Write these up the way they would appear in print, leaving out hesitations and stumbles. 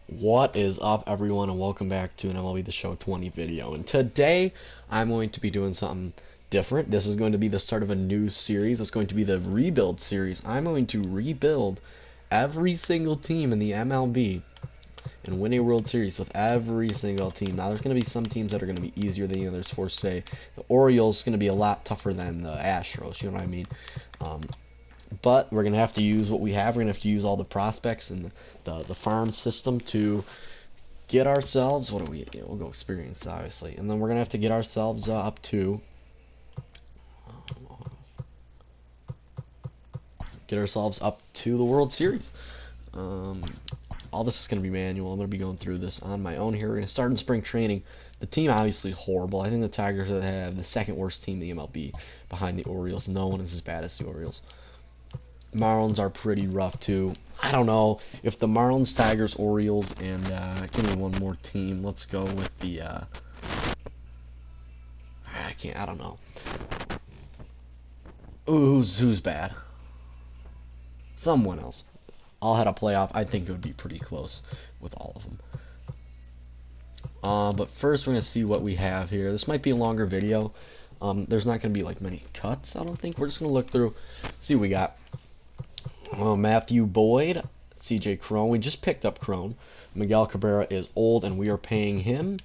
What is up, everyone, and welcome back to an MLB The Show 20 video. And today, I'm going to be doing something different. This is going to be the start of a new series. It's going to be the rebuild series. I'm going to rebuild every single team in the MLB and win a World Series with every single team. Now, there's going to be some teams that are going to be easier than the others. For say, the Orioles going to be a lot tougher than the Astros. You know what I mean? But we're going to have to use what we have. We're going to have to use all the prospects and the farm system to get ourselves, what do we, we'll go experience, obviously. And then we're going to have to get ourselves up to, the World Series. All this is going to be manual. I'm going to be going through this on my own here. We're going to start in spring training. The team obviously horrible. I think the Tigers have the second worst team in the MLB behind the Orioles. No one is as bad as the Orioles. Marlins are pretty rough too. I don't know if the Marlins, Tigers, Orioles, and give me one more team. Let's go with the. I don't know. Ooh, who's bad? Someone else. I'll head a playoff. I think it would be pretty close with all of them. But first, we're gonna see what we have here. This might be a longer video. There's not gonna be like many cuts. I don't think. We're just gonna look through, see what we got. Matthew Boyd, CJ Cron. We just picked up Cron. Miguel Cabrera is old, and we are paying him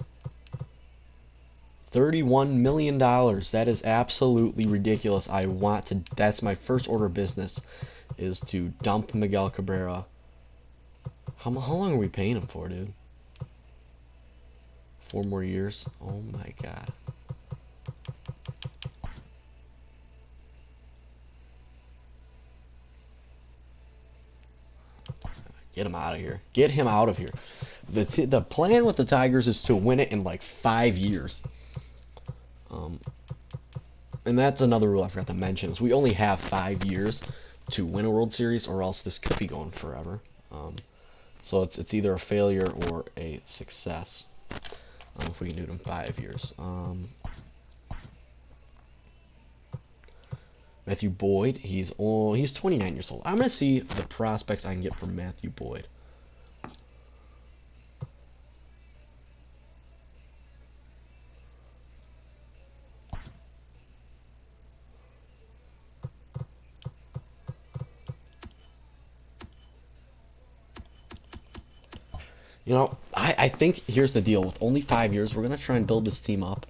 $31 million. That is absolutely ridiculous. I want to. That's my first order of business, is to dump Miguel Cabrera. How long are we paying him for, dude? 4 more years? Oh my god. Get him out of here. Get him out of here. The plan with the Tigers is to win it in like 5 years. And that's another rule I forgot to mention, is we only have 5 years to win a World Series, or else this could be going forever. So it's either a failure or a success if we can do it in 5 years. Matthew Boyd, he's 29 years old. I'm gonna see the prospects I can get from Matthew Boyd. You know, I think here's the deal. With only 5 years, we're gonna try and build this team up.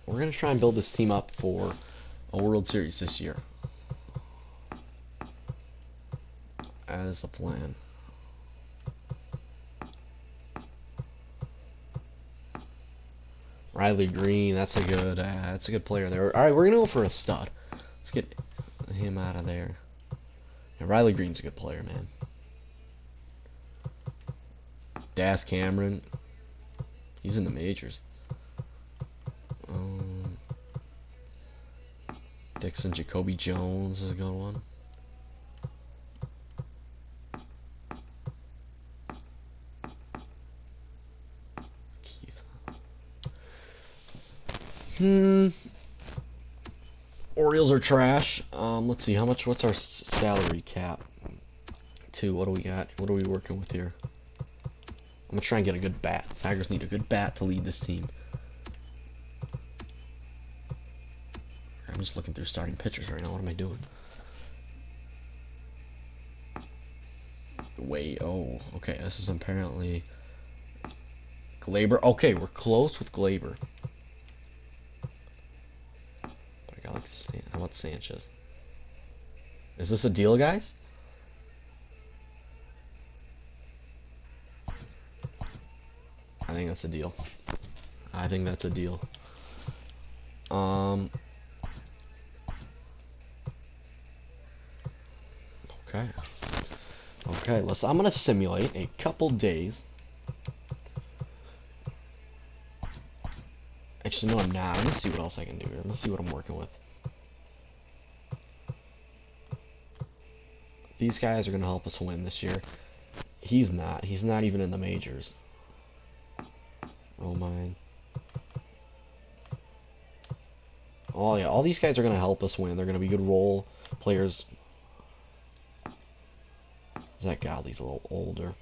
We're gonna try and build this team up for a World Series this year. That is the plan. Riley Green, that's a good player there. All right, we're gonna go for a stud. Let's get him out of there. Yeah, Riley Green's a good player, man. Das Cameron, he's in the majors. Dixon, Jacoby Jones is a good one. Orioles are trash. Let's see, what's our salary cap? 2, what do we got? What are we working with here? I'm gonna try and get a good bat. Tigers need a good bat to lead this team. I'm just looking through starting pitchers right now. What am I doing? Oh, okay, this is apparently Glaber. Okay, we're close with Glaber. How about Sanchez? Is this a deal, guys? I think that's a deal. I think that's a deal. Okay. Okay, I'm gonna simulate a couple days. Actually, no, I'm not. I'm gonna see what else I can do here. Let's see what I'm working with. These guys are gonna help us win this year. He's not. He's not even in the majors. Oh my. Oh yeah, all these guys are gonna help us win. They're gonna be good role players. Zach Godley's a little older.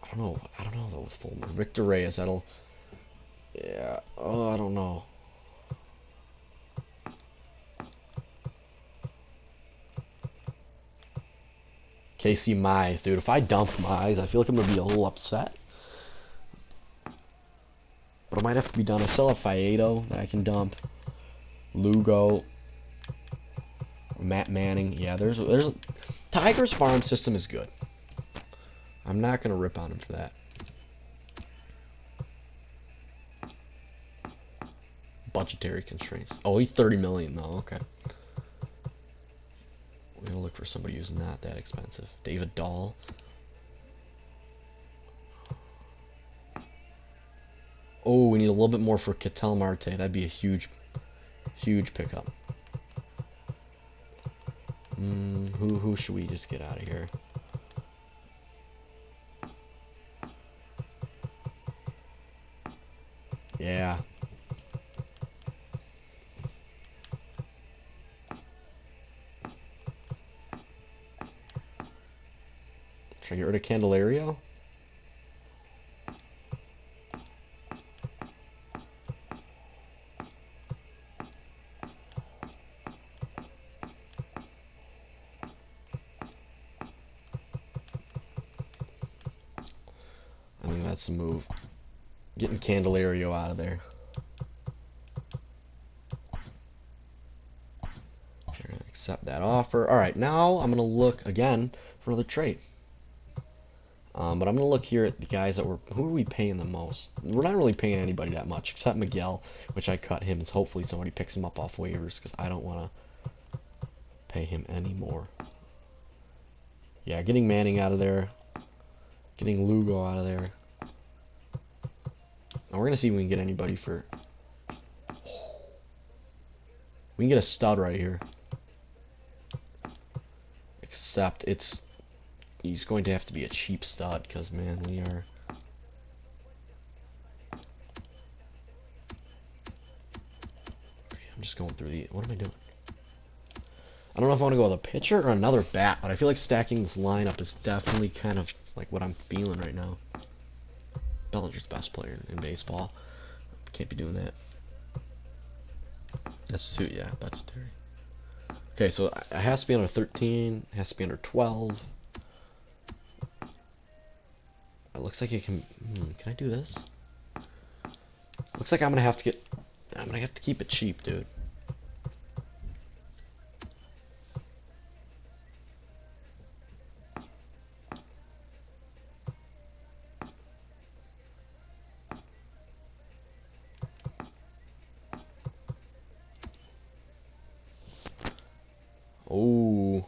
I don't know though with Fulmer. Victor Reyes, that'll. Yeah. Oh, I don't know. Casey Mize, dude. If I dump Mize, I feel like I'm gonna be a little upset. But it might have to be done. I still have Faedo that I can dump. Lugo. Matt Manning. Yeah, there's Tiger's farm system is good. I'm not gonna rip on him for that. Budgetary constraints. Oh, he's 30 million though. Okay. We're gonna look for somebody who's not that expensive. David Dahl. Oh, we need a little bit more for Ketel Marte. That'd be a huge pickup. Who should we just get out of here? Yeah. Should I get rid of Candelario? I think that's the move. Getting Candelario out of there. They're gonna accept that offer. Alright, now I'm gonna look again for another trade. But I'm gonna look here at the guys that who are we paying the most? We're not really paying anybody that much except Miguel, which I cut him. Hopefully somebody picks him up off waivers because I don't want to pay him anymore. Yeah, getting Manning out of there, getting Lugo out of there. Now we're gonna see if we can get anybody for. We can get a stud right here. Except he's going to have to be a cheap stud because man, we are. I'm just going through the. What am I doing? I don't know if I want to go with a pitcher or another bat, but I feel like stacking this lineup is definitely kind of like what I'm feeling right now. Bellinger's the best player in baseball. Can't be doing that. That's too, yeah, budgetary. Okay, so it has to be under 13, it has to be under 12. It looks like you can, can I do this? Looks like I'm gonna have to keep it cheap, dude. Oh.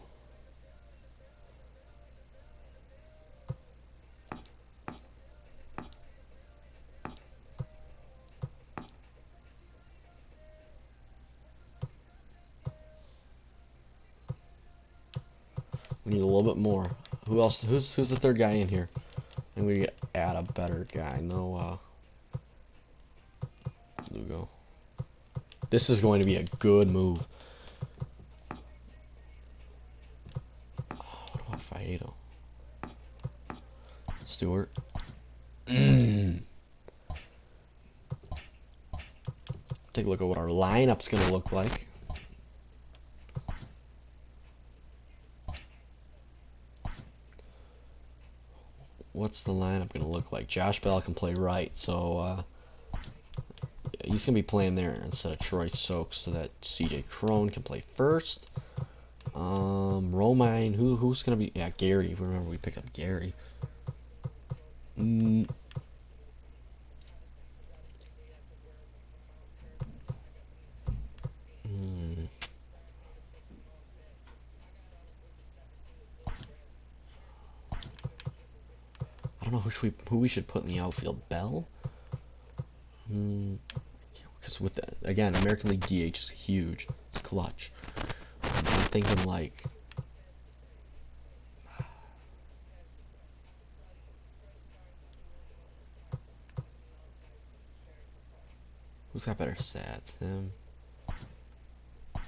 We need a little bit more. Who else? Who's the third guy in here? And we add a better guy. No, Lugo. This is going to be a good move. What about Faedo? Stewart. Take a look at what our lineup's going to look like. What's the lineup going to look like? Josh Bell can play right, so he's going to be playing there instead of Troy Stokes, so that CJ Crone can play first. Romine, who's going to be? Yeah, Gary. Remember we picked up Gary. I don't know who we should put in the outfield. Bell? Because with that, again, American League DH is huge. It's clutch. I'm thinking like. Who's got better stats? Him. I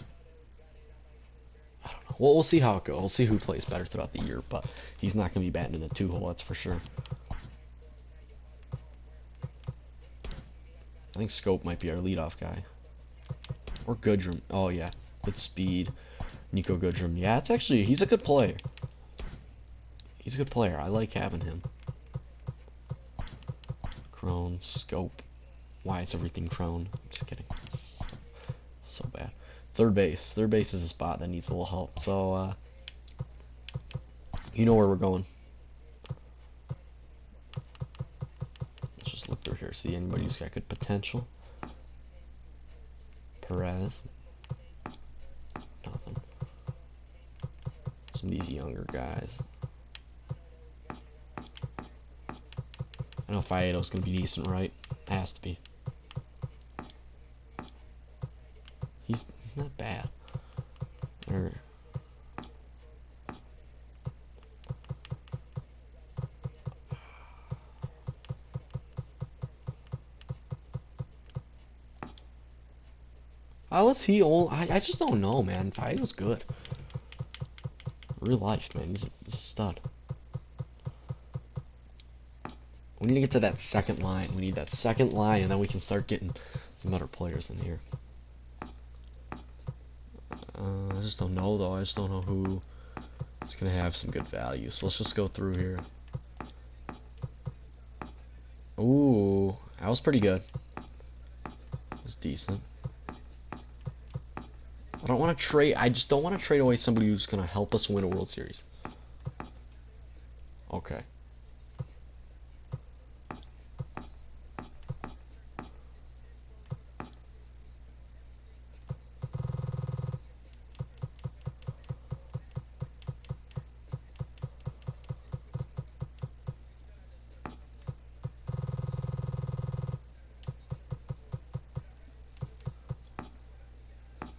don't know. Well, we'll see how it goes. We'll see who plays better throughout the year, but he's not going to be batting in the 2-hole, that's for sure. I think Scope might be our leadoff guy. Or Goodrum. Oh, yeah. Good speed. Nico Goodrum. Yeah, it's actually, he's a good player. He's a good player. I like having him. Crone, Scope. Why is everything Crone? Just kidding. So bad. Third base. Third base is a spot that needs a little help. So, you know where we're going. Let's just look through here. See anybody who's got good potential. Perez. Nothing. Some of these younger guys. I know Faedo's going to be decent, right? Has to be. He's not bad. Or how is he old? I just don't know, man. Faedo's good. Real life, man. He's a stud. We need to get to that second line. We need that second line, and then we can start getting some better players in here. I just don't know, though. I just don't know who is going to have some good value. So let's just go through here. Ooh, that was pretty good. That was decent. I don't want to trade. I just don't want to trade away somebody who's going to help us win a World Series. Okay.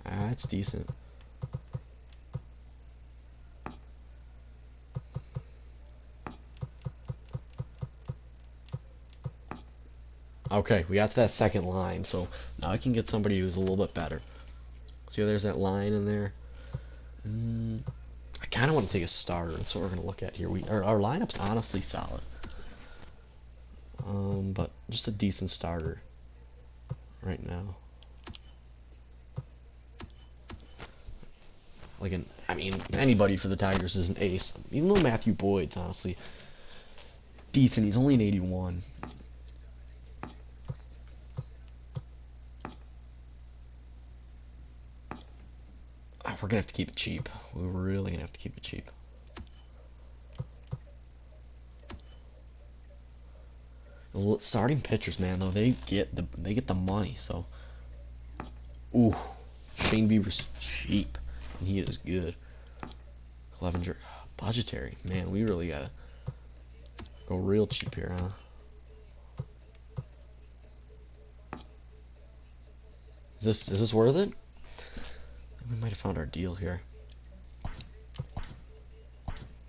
That's decent. Okay, we got to that second line, so now I can get somebody who's a little bit better. See, there's that line in there. I kind of want to take a starter. That's what we're gonna look at here. Our lineup's honestly solid, but just a decent starter right now. Like I mean, anybody for the Tigers is an ace. Even though Matthew Boyd's honestly decent, he's only an 81. We're gonna have to keep it cheap. We're really gonna have to keep it cheap. Starting pitchers, man, though, they get the money. So, ooh, Shane Bieber's cheap, and he is good. Clevenger, budgetary, man. We really gotta go real cheap here, huh? Is this worth it? We might have found our deal here.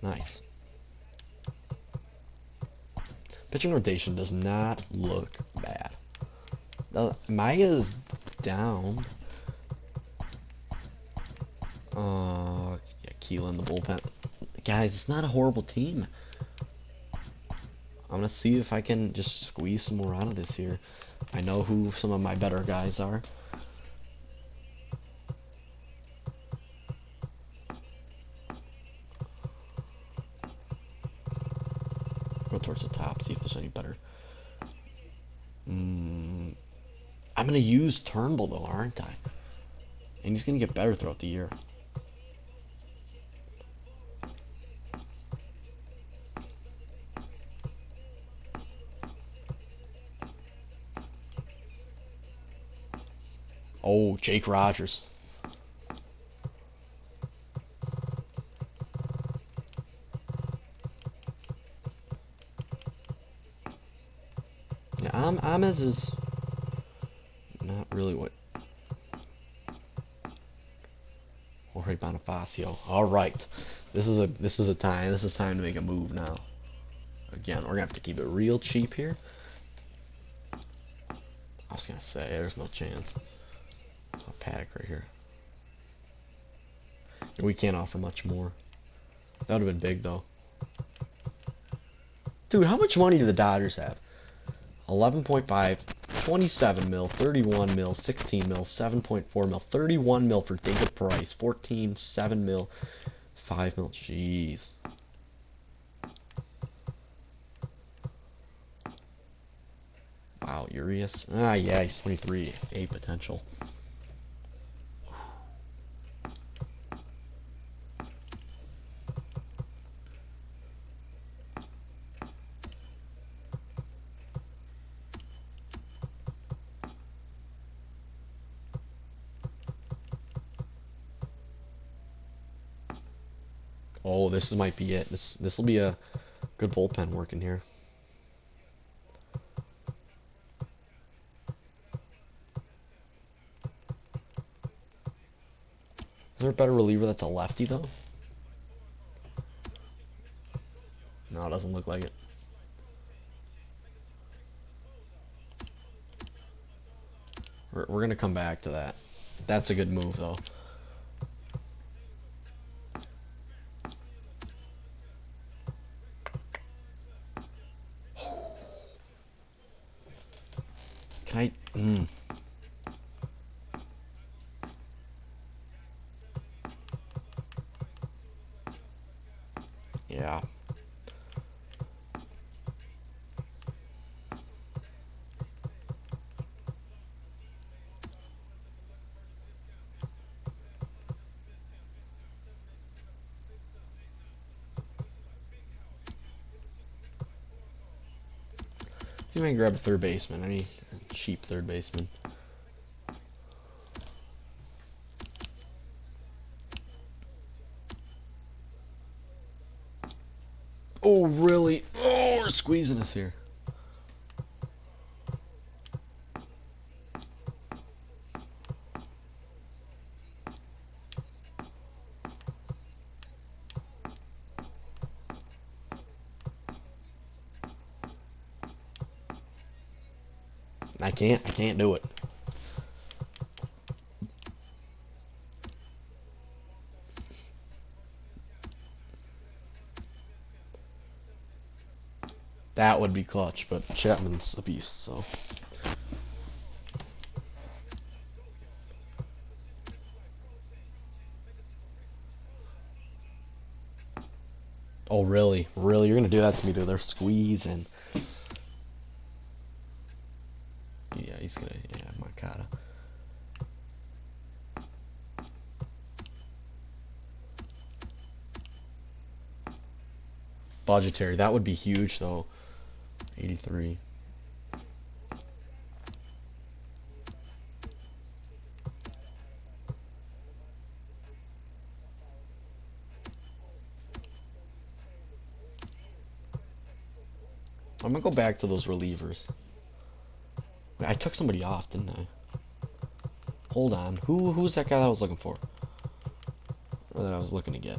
Nice. Pitching rotation does not look bad. Maya's down. Yeah, Ketel in the bullpen. Guys, it's not a horrible team. I'm gonna see if I can just squeeze some more out of this here. I know who some of my better guys are. Go towards the top, see if there's any better. I'm gonna use Turnbull though, aren't I? And he's gonna get better throughout the year. Oh, Jake Rogers. Yeah, Ames is not really what. Jorge Bonifacio. All right, this is time. This is time to make a move now. Again, we're gonna have to keep it real cheap here. I was gonna say, there's no chance. A Paddock right here. We can't offer much more. That would have been big, though. Dude, how much money do the Dodgers have? 11.5, 27 mil, 31 mil, 16 mil, 7.4 mil, 31 mil for David Price, 14, 7 mil, 5 mil. Jeez. Wow, Urias. Ah, yeah, he's 23. A potential. Oh, this might be it. This will be a good bullpen working here. Is there a better reliever that's a lefty, though? No, it doesn't look like it. We're going to come back to that. That's a good move, though. Can I... Yeah. See if I can grab a third baseman. Any cheap third baseman. Oh, really? Oh, we're squeezing us here. I can't do it. That would be clutch, but Chapman's a beast, so. Oh, really? Really? You're gonna do that to me, dude? They're squeezing. Yeah, he's gonna, yeah, Makata. Budgetary, that would be huge, though. 83. I'm gonna go back to those relievers. Wait, I took somebody off, didn't I? Hold on. Who's that guy that I was looking for? Or that I was looking to get?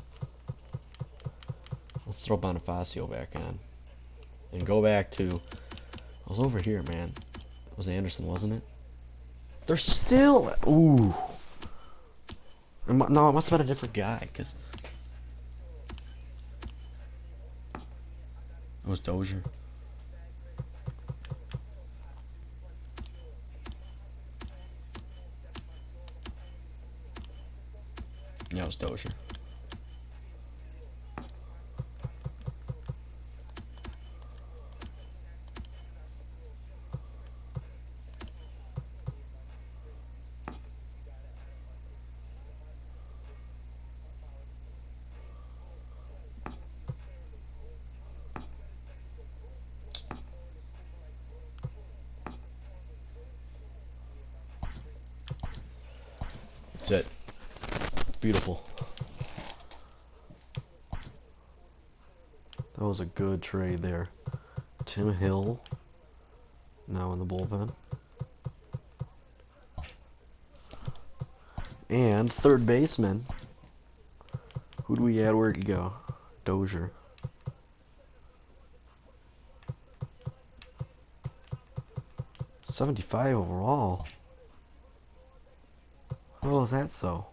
Let's throw Bonifacio back on. And go back to... I was over here, man. It was Anderson, wasn't it? They're still... Ooh. No, it must have been a different guy, because... It was Dozier. Yeah, it was Dozier. That's it. Beautiful. That was a good trade there. Tim Hill, now in the bullpen. And third baseman. Who do we add? Where'd he go? Dozier. 75 overall. How is that so?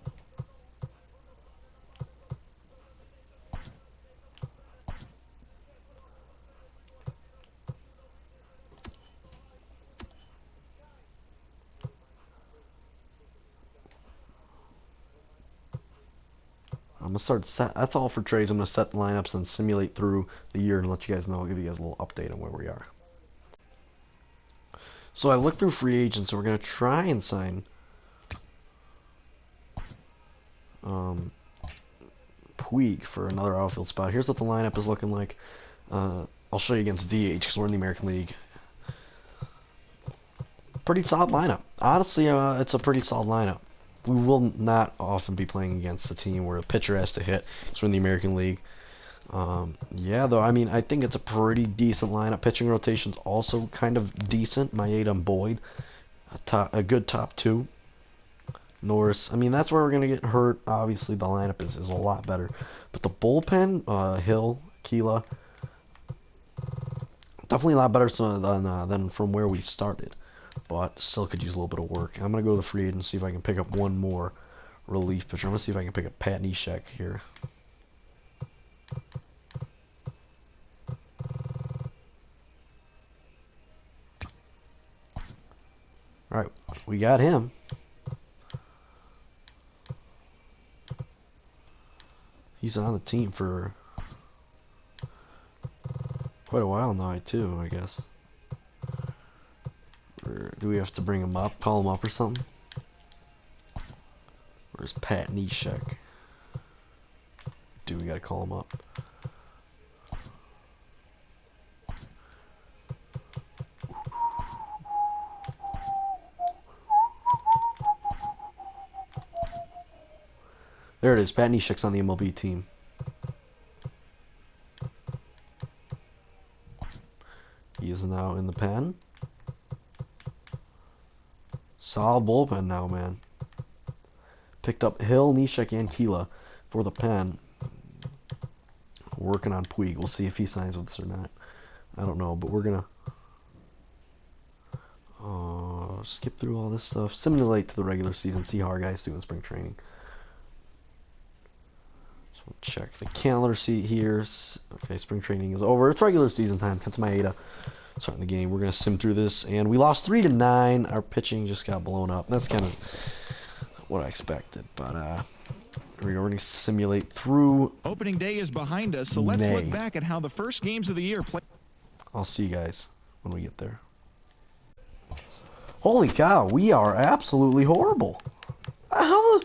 I'm gonna start set. That's all for trades. I'm gonna set the lineups and simulate through the year and let you guys know. I'll give you guys a little update on where we are. So I looked through free agents, and we're gonna try and sign Puig for another outfield spot. Here's what the lineup is looking like. I'll show you against DH because we're in the American League. Pretty solid lineup. Honestly, it's a pretty solid lineup. We will not often be playing against a team where a pitcher has to hit. So we're in the American League. Yeah, though, I mean, I think it's a pretty decent lineup. Pitching rotation's also kind of decent. Maeda and Boyd, a good top two. Norris, I mean, that's where we're going to get hurt. Obviously, the lineup is a lot better. But the bullpen, Hill, Keela, definitely a lot better than from where we started. But still could use a little bit of work. I'm going to go to the free agent and see if I can pick up one more relief pitcher. I'm going to see if I can pick up Pat Neshek here. Alright, we got him. He's on the team for quite a while now, too, I guess. Or do we have to bring him up, call him up or something? Where's Pat Neshek? Do we gotta call him up? There it is. Pat Neshek's on the MLB team. He is now in the pen. Solid bullpen now, man. Picked up Hill, Neshek, and Keela for the pen. Working on Puig. We'll see if he signs with us or not. I don't know, but we're gonna skip through all this stuff. Simulate to the regular season. See how our guys do in spring training. So we'll check the calendar sheet here. Okay, spring training is over. It's regular season time. Kenta Maeda starting the game. We're gonna sim through this, and we lost 3-9. Our pitching just got blown up. That's kind of what I expected, but we're going to simulate through. Opening day is behind us, so let's look back at how the first games of the year play. I'll see you guys when we get there. Holy cow, we are absolutely horrible.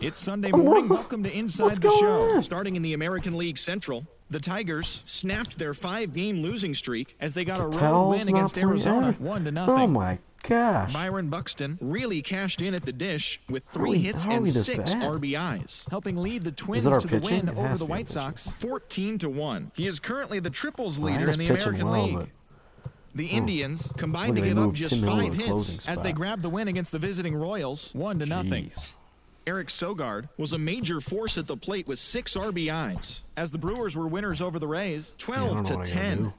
It's Sunday morning. Welcome to Inside the Show. On? Starting in the American League Central, the Tigers snapped their 5-game losing streak as they got a road win against Arizona, 1-0. Oh my gosh. Byron Buxton really cashed in at the dish with 3 hits and 6 RBIs, helping lead the Twins to the win over the White Sox 14-1. He is currently the triples leader in the American League. The Indians combined to give up just 5 hits as they grabbed the win against the visiting Royals 1-0. Eric Sogard was a major force at the plate with 6 RBIs as the Brewers were winners over the Rays 12-10.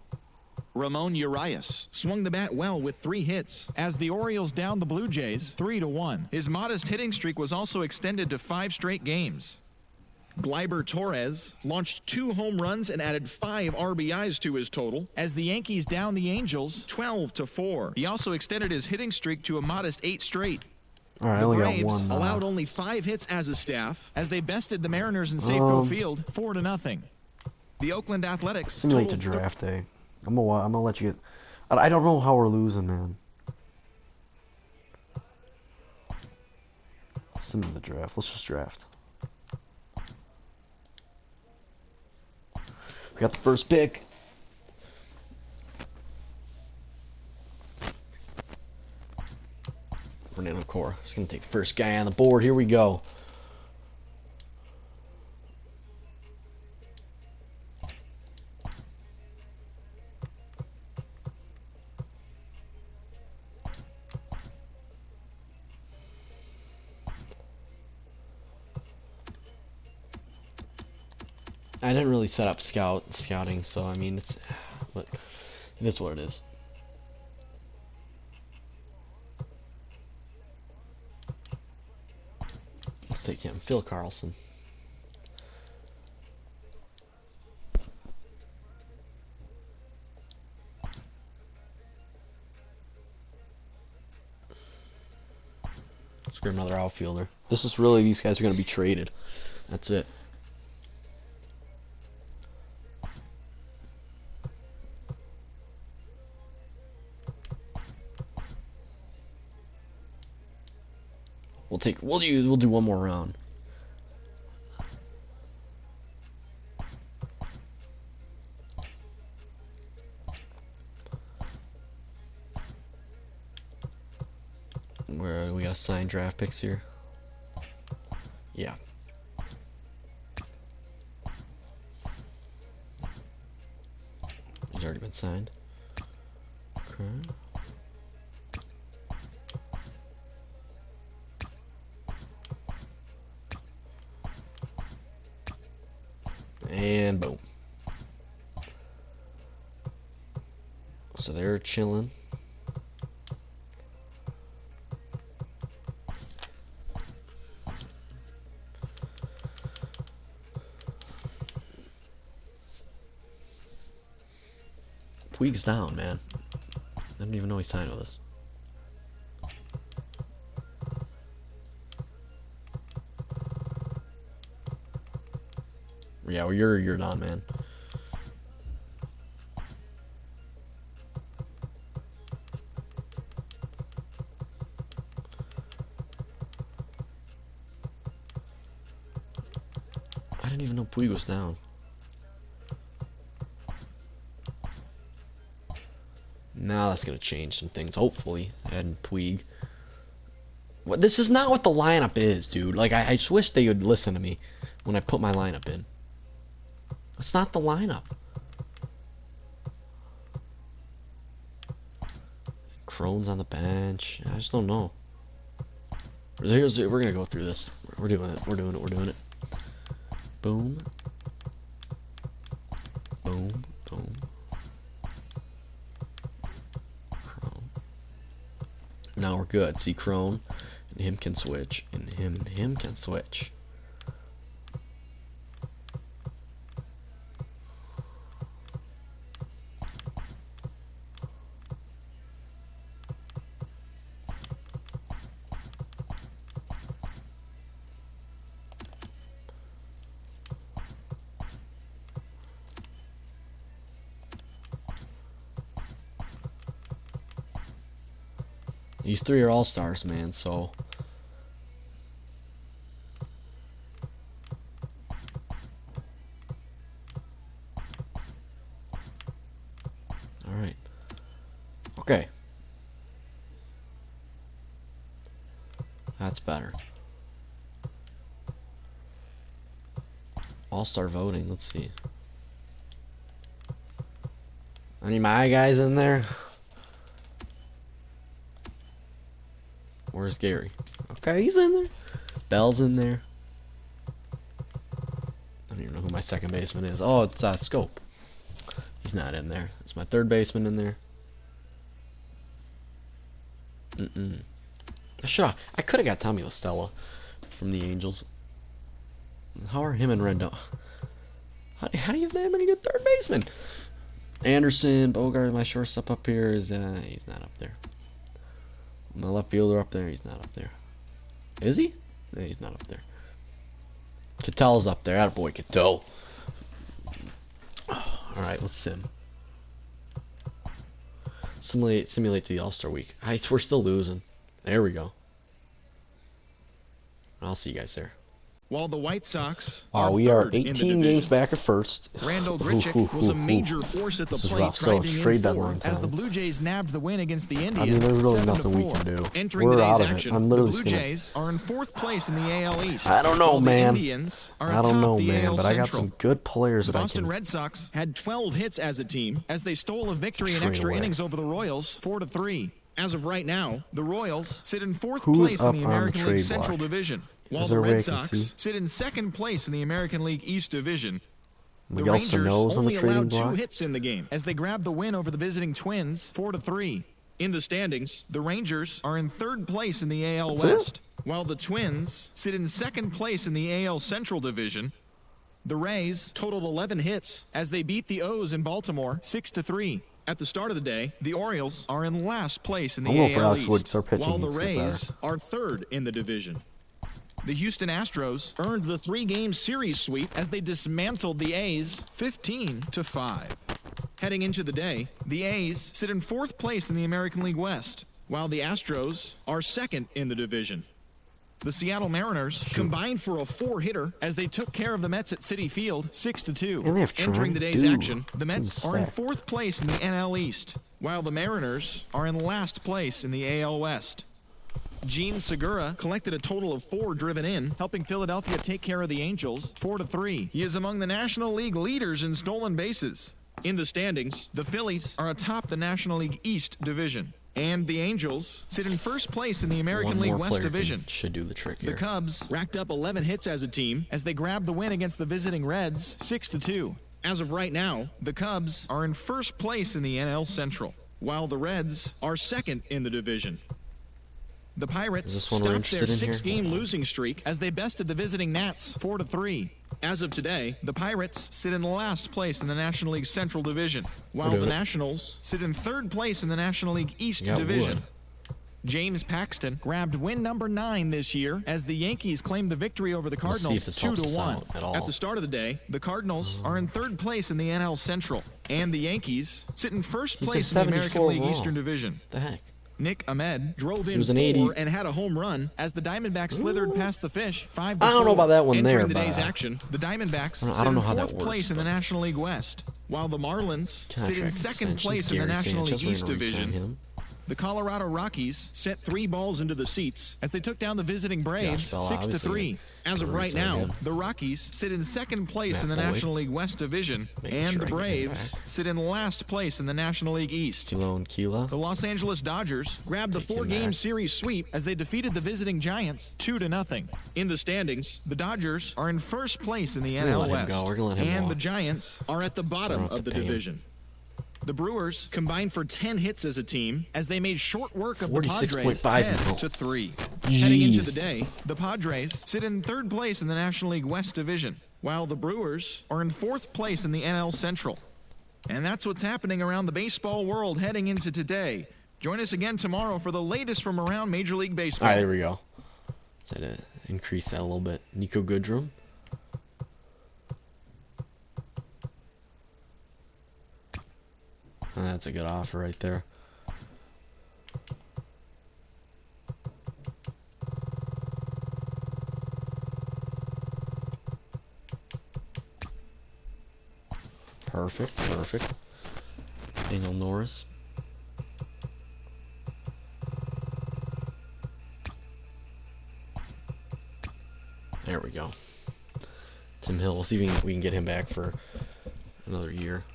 Ramon Urias swung the bat well with 3 hits as the Orioles downed the Blue Jays 3-1. His modest hitting streak was also extended to 5 straight games. Gleyber Torres launched 2 home runs and added 5 RBIs to his total as the Yankees downed the Angels 12-4. He also extended his hitting streak to a modest 8 straight. All right, The I only Braves got one. allowed only 5 hits as a staff as they bested the Mariners in Safeco Field 4-0. The Oakland Athletics Simulate to draft day. I'm gonna let you get. I don't know how we're losing, man. Simulate the draft. Let's just draft. We got the first pick. Fernando Cora. Just gonna take the first guy on the board. Here we go. I didn't really set up scouting, so I mean it is what it is. Let's take him. Phil Carlson. Let's grab another outfielder. This is really, these guys are going to be traded. That's it. We'll do one more round. Where we got signed draft picks here. Yeah. He's already been signed. Okay. And boom. So they're chilling. Puig's down, man. I didn't even know he signed with us. Yeah, well, you're done, man. I didn't even know Puig was down. Now that's gonna change some things, hopefully. Adding Puig. Well, this is not what the lineup is, dude. Like, I just wish they would listen to me when I put my lineup in. That's not the lineup. Crone's on the bench. I just don't know. We're gonna go through this. We're doing it. We're doing it. We're doing it. Boom. Boom. Boom. Crone. Now we're good. See, Crone and him can switch, and him can switch. These three are all-stars, man, so... Alright. Okay. That's better. All-star voting, let's see. Any my guys in there? Where's Gary? Okay, he's in there. Bell's in there. I don't even know who my second baseman is. Oh, it's Scope. He's not in there. It's my third baseman in there. I could have got Tommy LaStella from the Angels. How are him and Rendon? How do you have that many good third basemen? Anderson, Bogart, my shortstop up here is he's not up there. My left fielder up there, he's not up there. Is he? No, he's not up there. Ketel's up there. Attaboy, Ketel. Alright, let's sim. Simulate to the All-Star week. We're still losing. There we go. I'll see you guys there. While the White Sox we are 18 games back at first. Randall Grichuk was a major force at the plate, driving in deadline as the Blue Jays nabbed the win against the Indians. I mean, there's really nothing we can do. Entering today's action, the Blue Jays are in 4th place in the AL East. I don't know, man. The Indians are I don't know, man, but I got some good players that I can... The Boston Red Sox had 12 hits as a team as they stole a victory in extra innings over the Royals, 4-3. As of right now, the Royals sit in 4th place in the American League Central Division, while the Red Sox sit in 2nd place in the American League East Division. The Rangers only allowed 2 hits in the game as they grabbed the win over the visiting Twins, 4-3. In the standings, the Rangers are in 3rd place in the AL West, while the Twins sit in second place in the AL Central Division. The Rays totaled 11 hits as they beat the O's in Baltimore 6-3. At the start of the day, the Orioles are in last place in the AL East, while the Rays are third in the division. The Houston Astros earned the 3-game series sweep as they dismantled the A's 15-5. Heading into the day, the A's sit in fourth place in the American League West, while the Astros are second in the division. The Seattle Mariners combined for a 4-hitter as they took care of the Mets at Citi Field 6-2. Entering the day's action, the Mets are in fourth place in the NL East, while the Mariners are in last place in the AL West. Gene Segura collected a total of 4 driven in, helping Philadelphia take care of the Angels 4-3. He is among the National League leaders in stolen bases. In the standings, the Phillies are atop the National League East division, and the Angels sit in first place in the American League West division. Should do the trick here. The Cubs racked up 11 hits as a team as they grabbed the win against the visiting Reds 6-2. As of right now, the Cubs are in first place in the NL Central, while the Reds are second in the division. The Pirates stopped their 6-game losing streak as they bested the visiting Nats 4-3. As of today, the Pirates sit in last place in the National League Central Division, while the Nationals sit in third place in the National League East Division. James Paxton grabbed win number 9 this year as the Yankees claimed the victory over the Cardinals 2-1. At the start of the day, the Cardinals are in third place in the NL Central, and the Yankees sit in first place in the American League Eastern Division. The heck? Nick Ahmed drove in 4 and had a home run as the Diamondbacks slithered past the Fish 5-4. I don't know about that one. Entering the day's action, the Diamondbacks sit in fourth place in the National League West, while the Marlins sit in second place in the National League East Division. The Colorado Rockies sent 3 balls into the seats as they took down the visiting Braves 6-3. As of right now, the Rockies sit in second place in the National League West Division, and the Braves sit in last place in the National League East. The Los Angeles Dodgers grabbed the 4-game series sweep as they defeated the visiting Giants 2-0. In the standings, the Dodgers are in first place in the NL West, and the Giants are at the bottom of the division. The Brewers combined for 10 hits as a team as they made short work of the Padres 10-3. Heading into the day, the Padres sit in third place in the National League West Division, while the Brewers are in fourth place in the NL Central. And that's what's happening around the baseball world heading into today. Join us again tomorrow for the latest from around Major League Baseball. All right, there we go. Try to increase that a little bit. Nico Goodrum. That's a good offer right there. Perfect, perfect. Daniel Norris. There we go. Tim Hill. We'll see if we can get him back for another year.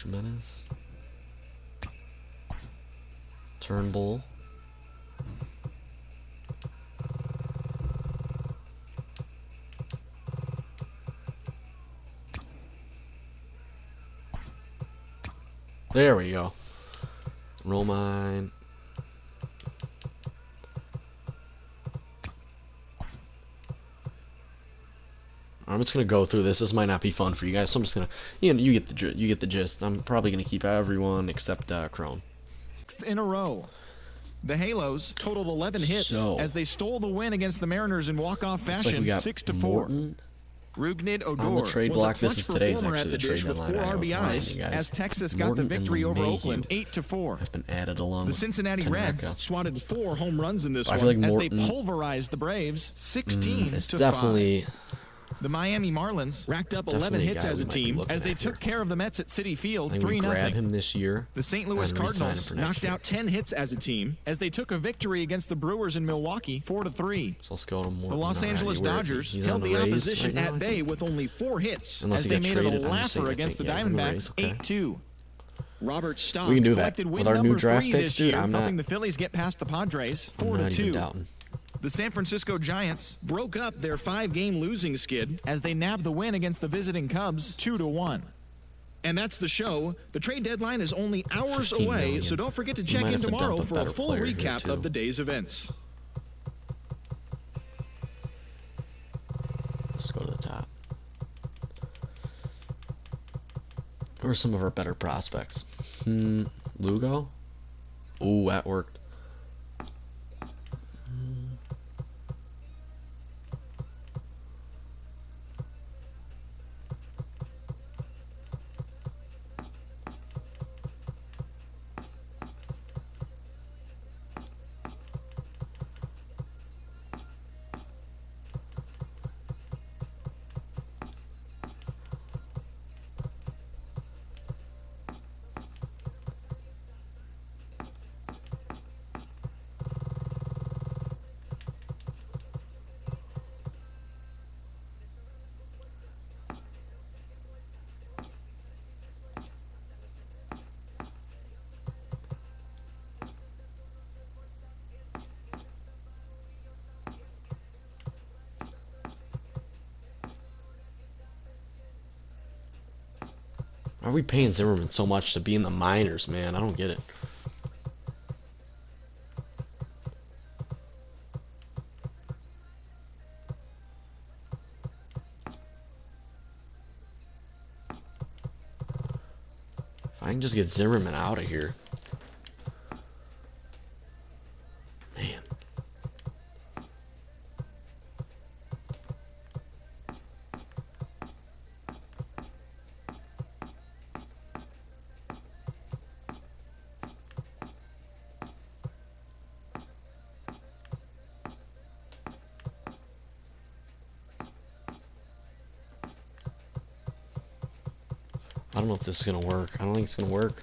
Menace. Turnbull. There we go. Romine. I'm just gonna go through this. This might not be fun for you guys, so I'm just gonna, you get the gist. I'm probably gonna keep everyone except Crone. In a row, the Halos totaled 11 hits as they stole the win against the Mariners in walk-off fashion, 6-4. Rugnid Odor was a clutch performer at the dish with 4 RBIs as Texas got the victory over Oakland 8-4. The Cincinnati Reds swatted 4 home runs in this one as they pulverized the Braves 16-5. The Miami Marlins racked up 11 hits as a team as they took care of the Mets at Citi Field 3-0. The St. Louis Cardinals knocked out 10 hits as a team as they took a victory against the Brewers in Milwaukee 4-3. The Los Angeles Dodgers held the opposition at bay with only 4 hits as they made it a laugher against the Diamondbacks 8-2. Robert Stock collected win number 3 this year, helping the Phillies get past the Padres 4-2. The San Francisco Giants broke up their 5-game losing skid as they nabbed the win against the visiting Cubs 2-1. And that's the show. The trade deadline is only hours 15 away, million. so don't forget to We check might in have to dump tomorrow a for a better full player here, recap too. of the day's events. Let's go to the top. Who are some of our better prospects? Lugo? Ooh, that worked. Why are we paying Zimmerman so much to be in the minors, man? I don't get it. If I can just get Zimmerman out of here. Man. I don't know if this is gonna work. I don't think it's gonna work.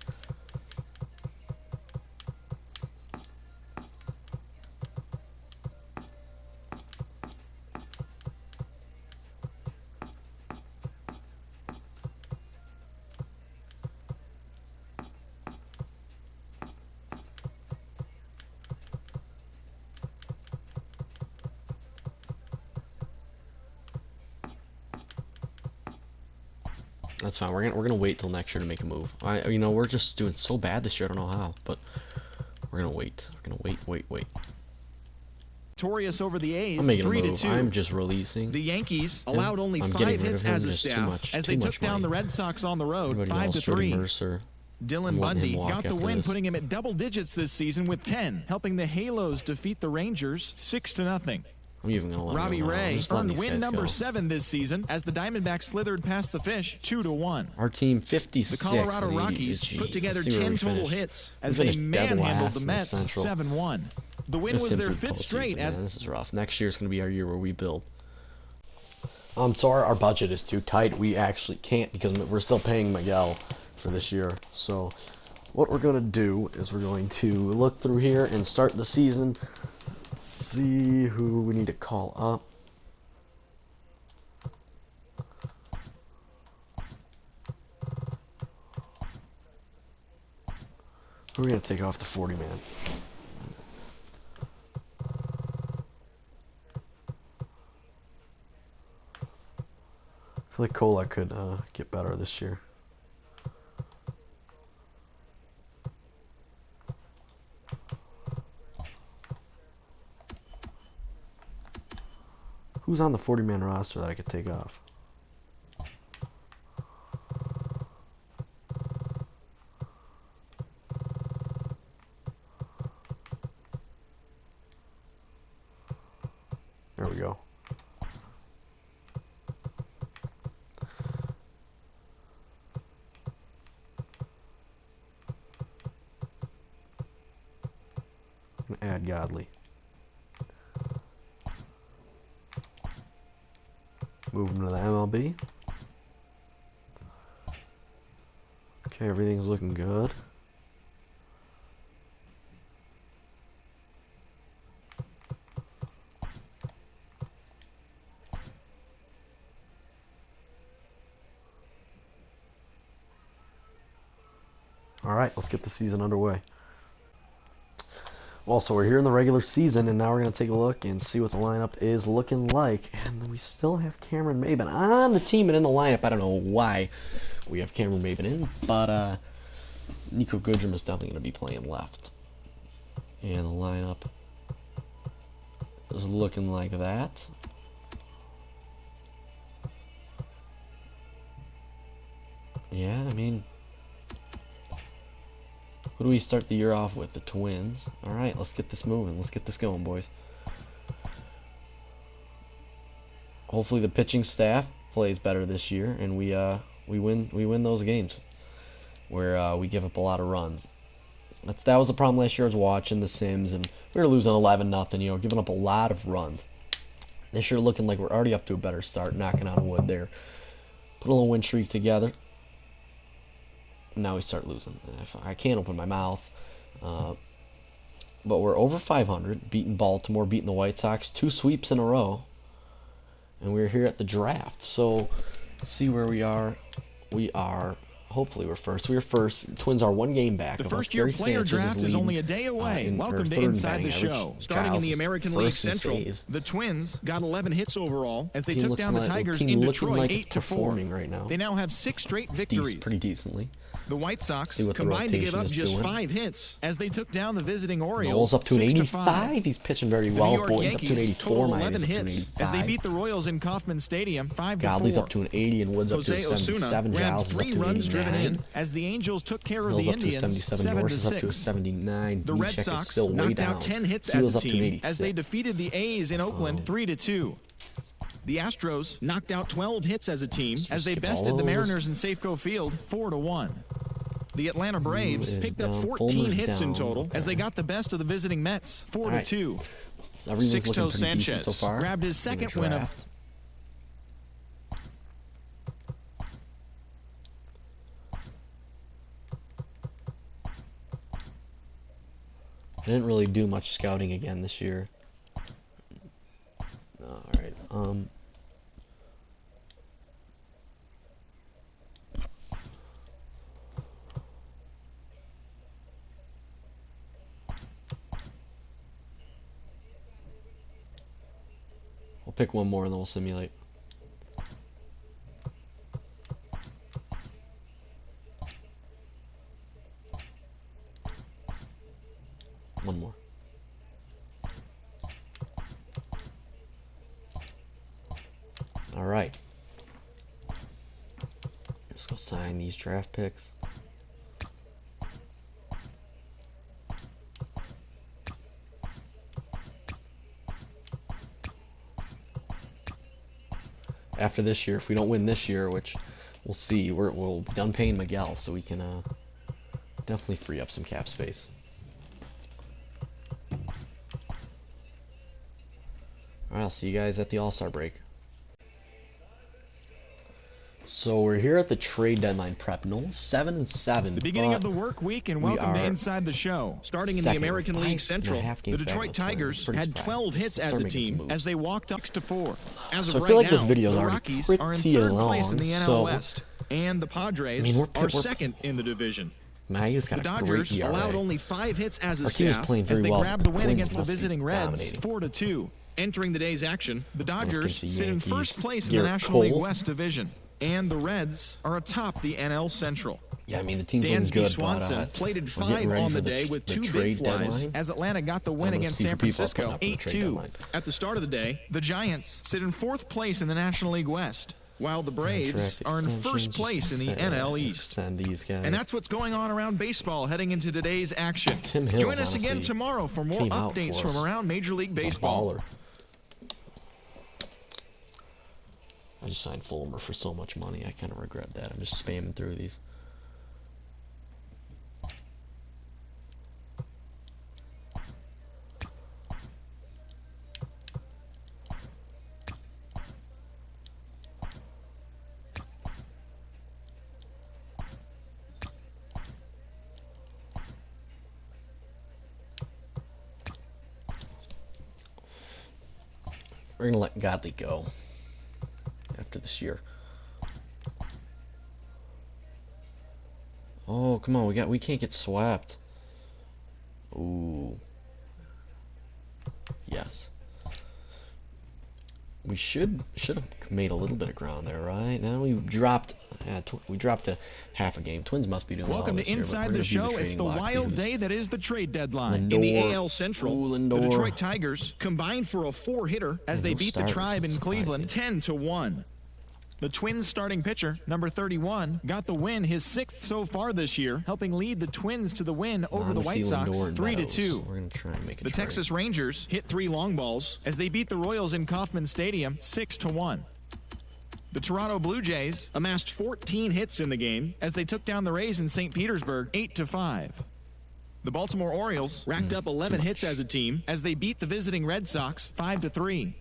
That's fine. We're gonna wait till next year to make a move. You know, we're just doing so bad this year. I don't know how, but we're gonna wait. We're gonna wait. Victorious over the A's, I'm making a 3-2. move. I'm just releasing. The Yankees allowed only I'm 5 getting rid hits of him. as a There's too staff much- as too they much took down money. the Red Sox on the road, Everybody else, 5-3. Mercer. Dylan I'm letting Bundy him walk got the after win, this. putting him at double digits this season with 10, helping the Halos defeat the Rangers 6-0. I'm even gonna let Robbie him go now. I'm Ray just letting earned these win guys number go. 7 this season as the Diamondbacks slithered past the Fish 2-1. Our team 56. The Colorado and 80. Rockies Jeez, put together let's see where 10 we total finish. hits We as they finished dead manhandled last the in Mets Central. 7-1. The win Let's was sit their through 5th straight postseason, as man. This is rough. Next year's gonna be our year where we build. So our budget is too tight. We actually can't because we're still paying Miguel for this year. So what we're gonna do is we're going to look through here and start the season. See who we need to call up. Who are we gonna take off the 40 man? I feel like Cola could get better this year. Who's on the 40 man roster that I could take off? There we go. Add Godly. Move him to the MLB. Okay, everything's looking good. Alright, let's get the season underway. Well, so we're here in the regular season, and now we're going to take a look and see what the lineup is looking like. And we still have Cameron Maben on the team and in the lineup. I don't know why We have Cameron Maben in, but Nico Goodrum is definitely going to be playing left. And the lineup is looking like that. Yeah, I mean, who do we start the year off with? The Twins. Alright, let's get this moving. Let's get this going, boys. Hopefully the pitching staff plays better this year, and we win those games where we give up a lot of runs. That was the problem last year. I was watching The Sims, and we were losing 11-0, you know, giving up a lot of runs. This year looking like we're already up to a better start, knocking on wood there. Put a little win streak together. Now we start losing. I can't open my mouth. But we're over 500, beating Baltimore, beating the White Sox, 2 sweeps in a row. And we're here at the draft. So, let's see where we are. We are, hopefully we're first. We're first. Twins are 1 game back. The first-year player draft is only a day away. Welcome to Inside the Show. Starting in the American League Central, the Twins got 11 hits overall as they took down the Tigers in Detroit 8-4. Right now. They now have 6 straight victories. Pretty decently. The White Sox combined to give up just 5 hits as they took down the visiting Orioles. Noel's up to an 85. 6-5. He's pitching very well. The New York Yankees total 11 hits as they beat the Royals in Kauffman Stadium 5-4. Godley's up to an 80 and Woods up to a 77. Giles is up to 3 runs 89. driven in as the Angels took care of Hill's the up to a Indians 77. Norris is up to a 7-6. 79. The Red Sox knocked out 10 hits as a team as they defeated the A's in Oakland 3-2. The Astros knocked out 12 hits as a team as they bested the Mariners in Safeco Field 4-1. The Atlanta Braves picked up 14 hits in total as they got the best of the visiting Mets 4-2. Sixto Sanchez grabbed his second win of. I didn't really do much scouting again this year. Alright, we'll pick one more and then we'll simulate. One more. All right. Let's go sign these draft picks. After this year, if we don't win this year, which we'll see, we'll be done paying Miguel, so we can definitely free up some cap space. Alright, I'll see you guys at the All-Star break. So we're here at the trade deadline prep. Nola 7-7. The beginning of the work week, and welcome to Inside the Show. Starting in the American League Central, the Detroit Tigers had 12 hits as a team as they walked 6-4. As of right now, the Rockies are in 3rd place in the NL West, and the Padres are 2nd in the division. The Dodgers allowed only 5 hits as a staff as they grabbed the win against the visiting Reds 4-2. Entering the day's action, the Dodgers sit in 1st place in the National League West division, and the Reds are atop the NL Central. Yeah, I mean, the team's Dansby good, Swanson plated 5 on the day with 2 big flies as Atlanta got the win against San Francisco 8-2. At the start of the day, the Giants sit in 4th place in the National League West, while the Braves are in 1st place in the NL East. And that's what's going on around baseball heading into today's action. Join us again tomorrow for more updates from around Major League Baseball. I just signed Fulmer for so much money. I kind of regret that. I'm just spamming through these. We're gonna let Godley go after this year. Oh, come on, we can't get swapped. Ooh. Yes. We should have made a little bit of ground there, right? Now we dropped to half a game. Twins must be doing Welcome well to Inside the Show. It's the wild day that is the trade deadline. Lindor. In the AL Central, Lindor. the Detroit Tigers combined for a 4-hitter as they beat the Tribe in Cleveland 10-1. The Twins starting pitcher, number 31, got the win, his 6th so far this year, helping lead the Twins to the win over the White Sox 3-2. We're gonna try and make a The trade. Texas Rangers hit 3 long balls as they beat the Royals in Kauffman Stadium 6-1. The Toronto Blue Jays amassed 14 hits in the game as they took down the Rays in St. Petersburg 8-5. The Baltimore Orioles racked up 11 hits as a team as they beat the visiting Red Sox 5-3.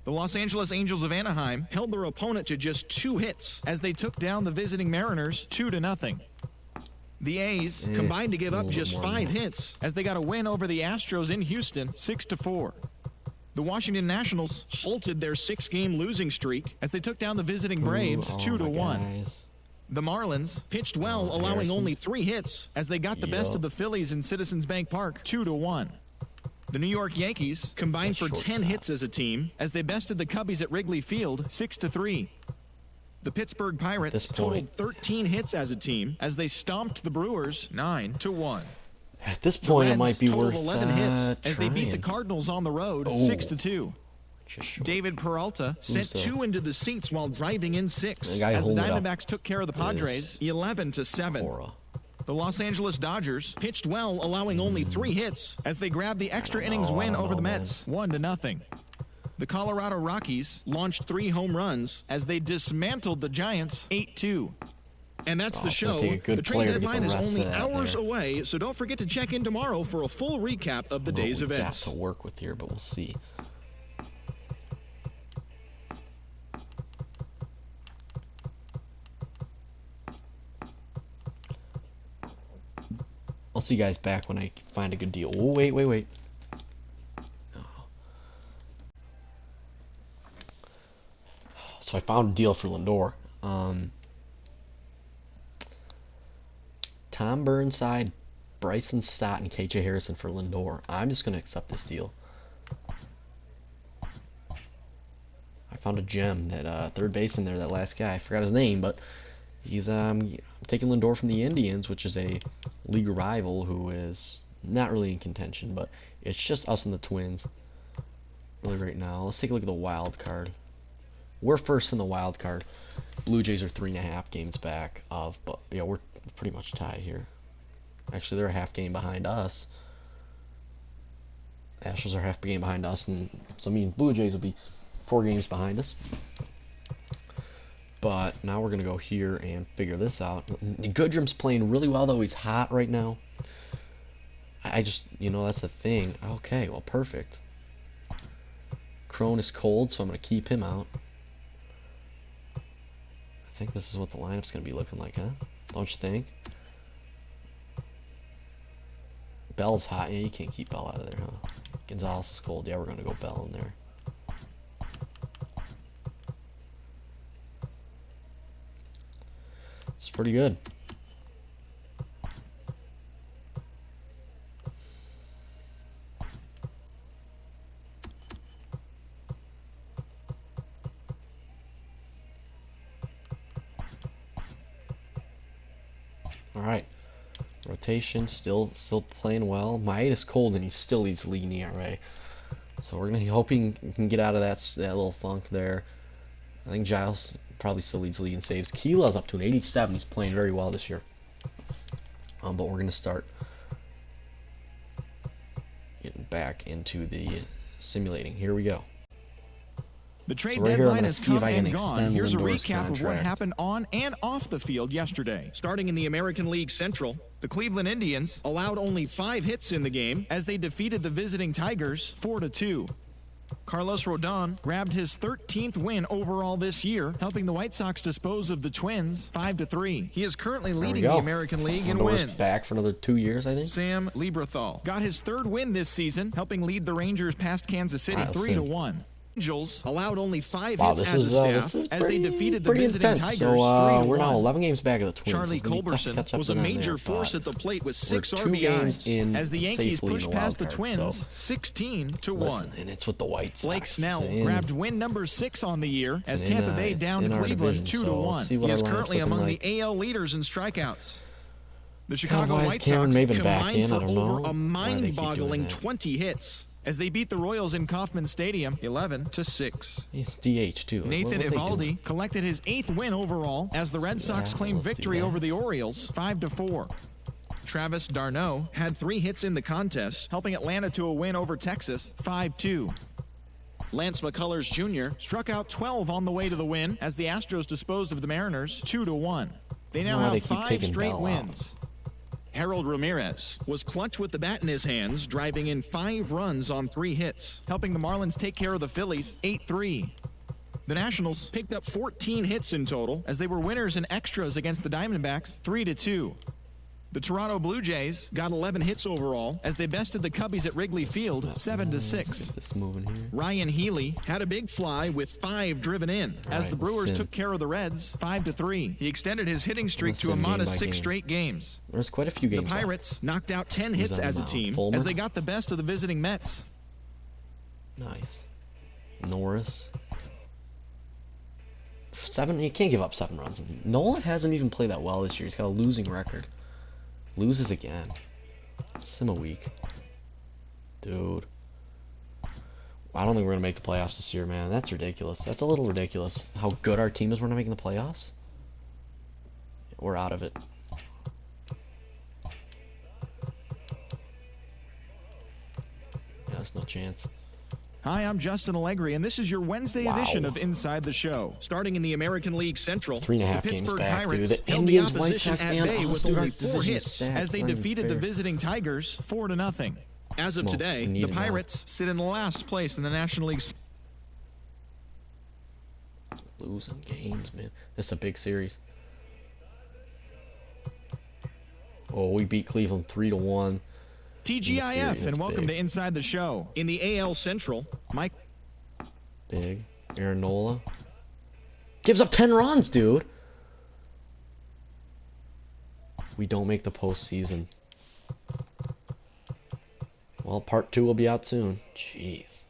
The Los Angeles Angels of Anaheim held their opponent to just 2 hits as they took down the visiting Mariners 2-0. The A's combined to give up just 5 hits as they got a win over the Astros in Houston 6-4. The Washington Nationals halted their 6-game losing streak as they took down the visiting Braves 2-1. The Marlins pitched well, allowing only 3 hits as they got the best of the Phillies in Citizens Bank Park 2-1. The New York Yankees combined for 10 hits as a team as they bested the Cubbies at Wrigley Field 6-3. The Pittsburgh Pirates totaled 13 hits as a team as they stomped the Brewers 9-1. At this point, it might be worth 11 hits as they beat the Cardinals on the road 6-2. David Peralta sent 2 into the seats while driving in 6 as the Diamondbacks took care of the Padres 11-7. The Los Angeles Dodgers pitched well, allowing only 3 hits as they grabbed the extra innings win over the Mets 1-0. The Colorado Rockies launched 3 home runs as they dismantled the Giants 8-2. And that's the show. The trade deadline is only hours away, so don't forget to check in tomorrow for a full recap of the day's events. Got to work with here, but we'll see. I'll see you guys back when I find a good deal. Oh, wait. So I found a deal for Lindor. Tom Burnside, Bryson Stott, and KJ Harrison for Lindor. I'm just going to accept this deal. I found a gem, that third baseman there, that last guy. I forgot his name, but he's taking Lindor from the Indians, which is a league rival who is not really in contention, but it's just us and the Twins really right now. Let's take a look at the wild card. We're first in the wild card. Blue Jays are 3.5 games back of, but yeah, we're pretty much tied here. Actually, they're a half game behind us. Astros are half a game behind us, and so I mean Blue Jays will be 4 games behind us. But now we're gonna go here and figure this out. Goodrum's playing really well, though. He's hot right now. I just, that's the thing. Okay, well, perfect. Crone is cold, so I'm gonna keep him out. I think this is what the lineup's gonna be looking like, huh? Don't you think? Bell's hot. Yeah, you can't keep Bell out of there, huh? Gonzalez is cold. Yeah, we're gonna go Bell in there. It's pretty good. Alright. Rotation still playing well. Myatt is cold and he still leads the league in ERA. So we're gonna hoping we can get out of that little funk there. I think Giles probably still leads the league in saves. Keela's up to an 87. He's playing very well this year. But we're gonna start getting back into the simulating. Here we go. The trade deadline has come and gone. Here's a recap of what happened on and off the field yesterday. Starting in the American League Central, the Cleveland Indians allowed only 5 hits in the game as they defeated the visiting Tigers 4-2. Carlos Rodon grabbed his 13th win overall this year, helping the White Sox dispose of the Twins 5-3. He is currently leading the American League in wins. Back for another 2 years, I think. Sam Lieberthal got his 3rd win this season, helping lead the Rangers past Kansas City 3-1. Angels allowed only 5 Wow, hits this as is, a staff this is as they defeated the pretty visiting intense. Tigers So, 3-1. we're now 11 games back of the Twins. Charlie It's gonna be tough to Culberson catch up was to a them major there, force but at the plate with we're 6 2 games RBIs in as the Yankees safely in pushed the wild past the card, Twins so 16-1. listen, and it's with the White Sox. Blake Snell And grabbed win number 6 on the year as in, Tampa Bay it's downed in our Cleveland division, so we'll 2-1. see what He our is lineup's currently looking among like. the AL leaders in strikeouts. The God, Chicago why is White Cameron Sox Maybin back in? combined I for don't know over a why they keep doing mind-boggling that. 20 hits as they beat the Royals in Kauffman Stadium 11-6. He's DH too. Nathan What are they doing? Eovaldi collected his 8th win overall as the Red Sox Yeah, claimed let's see victory that. over the Orioles 5-4. Travis d'Arnaud had 3 hits in the contest, helping Atlanta to a win over Texas 5-2. Lance McCullers Jr. struck out 12 on the way to the win as the Astros disposed of the Mariners 2-1. They now Why they have keep 5 taking straight Bell out. wins. Harold Ramirez was clutch with the bat in his hands, driving in 5 runs on 3 hits, helping the Marlins take care of the Phillies 8-3. The Nationals picked up 14 hits in total as they were winners in extras against the Diamondbacks 3-2. The Toronto Blue Jays got 11 hits overall as they bested the Cubbies at Wrigley Field 7-6. This moving here. Ryan Healy had a big fly with 5 driven in as the Brewers took care of the Reds 5-3. He extended his hitting streak to a modest 6 straight games. There's quite a few games. The Pirates knocked out 10 Who's hits on the as a mound? team Fulmer? as they got the best of the visiting Mets. Nice. Norris. 7. You can't give up 7 runs. Nola hasn't even played that well this year. He's got a losing record. Loses again. Sim a week. Dude. I don't think we're going to make the playoffs this year, man. That's ridiculous. That's a little ridiculous. How good our team is we're not making the playoffs. We're out of it. Yeah, there's no chance. Hi, I'm Justin Allegri, and this is your Wednesday edition of Inside the Show. Starting in the American League Central, 3.5 the games Pittsburgh back, Pirates dude. The held the Indians, White opposition Sox, at and bay us, with dude, only our 4 division hits stacked. as they It's not even defeated the fair. visiting Tigers 4-0. As of Well, today, we need the it now. Pirates sit in last place in the National League. Losing games, man. This is a big series. Oh, we beat Cleveland 3-1. TGIF, and welcome big. to Inside the Show. In the AL Central, Mike Big. Aaron Nola. Gives up 10 runs, dude. We don't make the postseason. Well, part 2 will be out soon. Jeez.